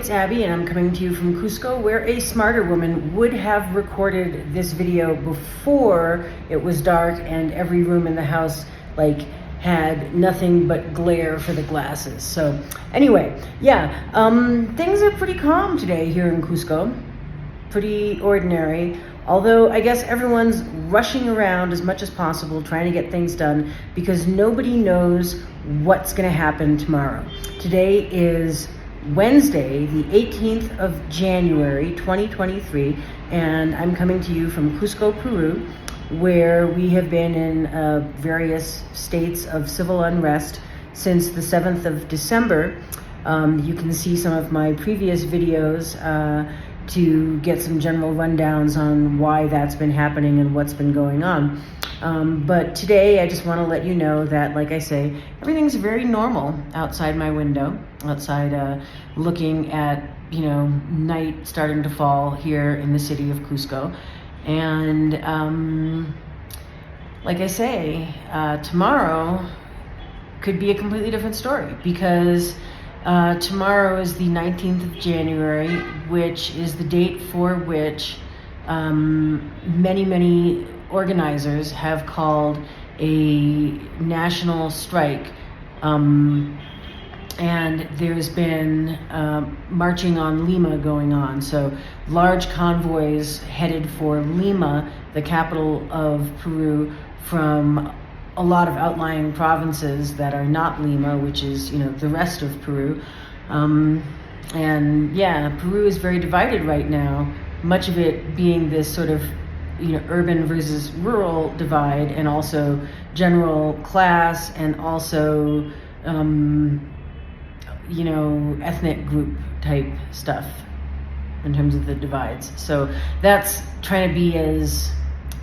it's Abby and I'm coming to you from Cusco, where a smarter woman would have recorded this video before it was dark and every room in the house had nothing but glare for the glasses. So anyway, things are pretty calm today here in Cusco. Pretty ordinary. Although I guess everyone's rushing around as much as possible trying to get things done because nobody knows what's going to happen tomorrow. Today is Wednesday, the 18th of January, 2023, and I'm coming to you from Cusco, Peru, where we have been in various states of civil unrest since the 7th of December. You can see some of my previous videos to get some general rundowns on why that's been happening and what's been going on. But today I just want to let you know that, like I say, everything's very normal outside my window, outside looking at, night starting to fall here in the city of Cusco. And like I say, tomorrow could be a completely different story because tomorrow is the 19th of January, which is the date for which many organizers have called a national strike. And there's been marching on Lima going on. So large convoys headed for Lima, the capital of Peru, from a lot of outlying provinces that are not Lima, which is, the rest of Peru. Peru is very divided right now, much of it being this sort of, urban versus rural divide, and also general class, and also, ethnic group type stuff in terms of the divides. So that's trying to be as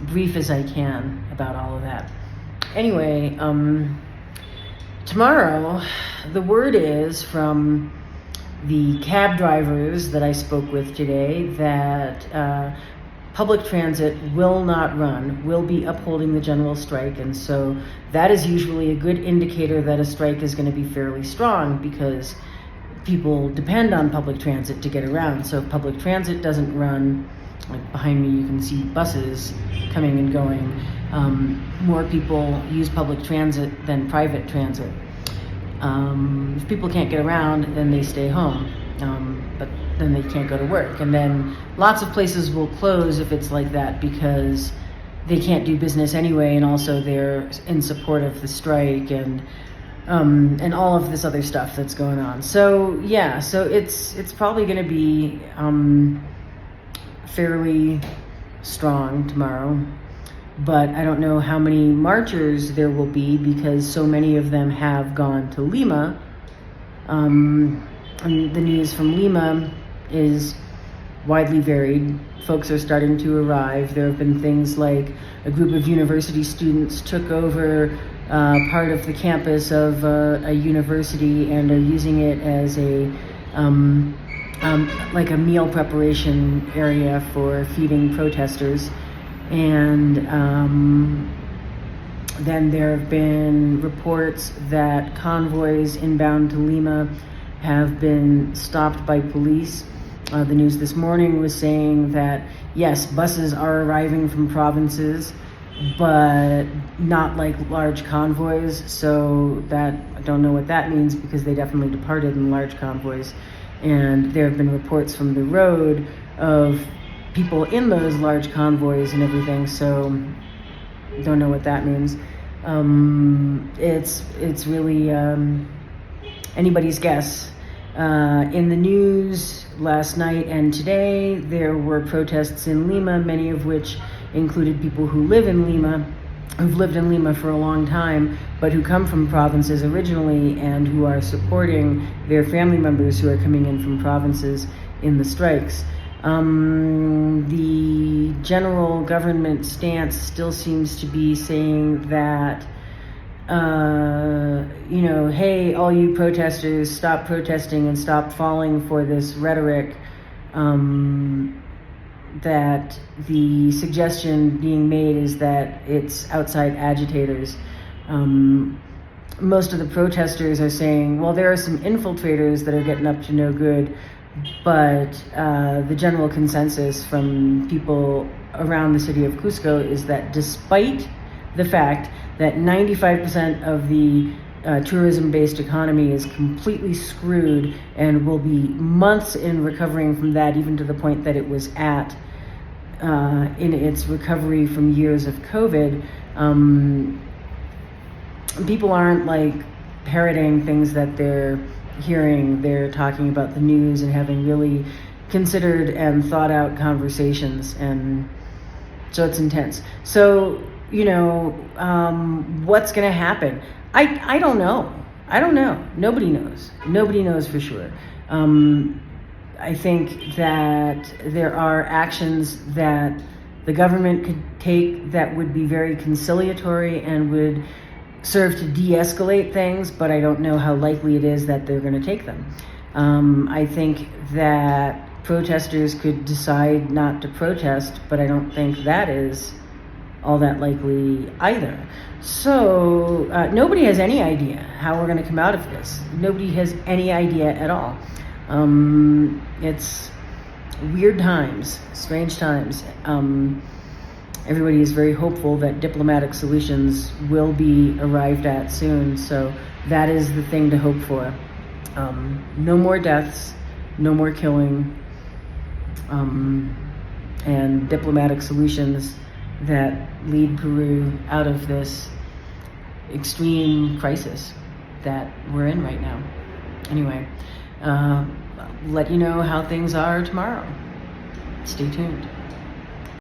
brief as I can about all of that. Anyway, tomorrow, the word is from the cab drivers that I spoke with today that public transit will not run, will be upholding the general strike. And so that is usually a good indicator that a strike is going to be fairly strong because people depend on public transit to get around. So if public transit doesn't run, like behind me you can see buses coming and going. More people use public transit than private transit. If people can't get around, then they stay home, but then they can't go to work. And then lots of places will close if it's like that because they can't do business anyway, and also they're in support of the strike and all of this other stuff that's going on. So it's probably going to be fairly strong tomorrow. But I don't know how many marchers there will be because so many of them have gone to Lima. And the news from Lima is widely varied. Folks are starting to arrive. There have been things like a group of university students took over part of the campus of a university and are using it as a meal preparation area for feeding protesters. And then there have been reports that convoys inbound to Lima have been stopped by police. The news this morning was saying that, yes, buses are arriving from provinces, but not like large convoys. So that, I don't know what that means because they definitely departed in large convoys. And there have been reports from the road of people in those large convoys and everything, so don't know what that means. It's really anybody's guess. In the news last night and today, there were protests in Lima, many of which included people who live in Lima, who've lived in Lima for a long time, but who come from provinces originally and who are supporting their family members who are coming in from provinces in the strikes. The general government stance still seems to be saying that, hey, all you protesters, stop protesting and stop falling for this rhetoric. That the suggestion being made is that it's outside agitators. Most of the protesters are saying, well, there are some infiltrators that are getting up to no good, But the general consensus from people around the city of Cusco is that despite the fact that 95% of the tourism-based economy is completely screwed and will be months in recovering from that, even to the point that it was at in its recovery from years of COVID, people aren't like parroting things that they're hearing. They're talking about the news and having really considered and thought out conversations, and so it's intense. So, you know, what's going to happen? I don't know. I don't know. Nobody knows. Nobody knows for sure. I think that there are actions that the government could take that would be very conciliatory and would serve to de-escalate things, but I don't know how likely it is that they're going to take them. I think that protesters could decide not to protest, but I don't think that is all that likely either. So nobody has any idea how we're going to come out of this. Nobody has any idea at all. It's weird times, strange times. Everybody is very hopeful that diplomatic solutions will be arrived at soon, so that is the thing to hope for. No more deaths, no more killing, and diplomatic solutions that lead Peru out of this extreme crisis that we're in right now. Anyway, let you know how things are tomorrow. Stay tuned.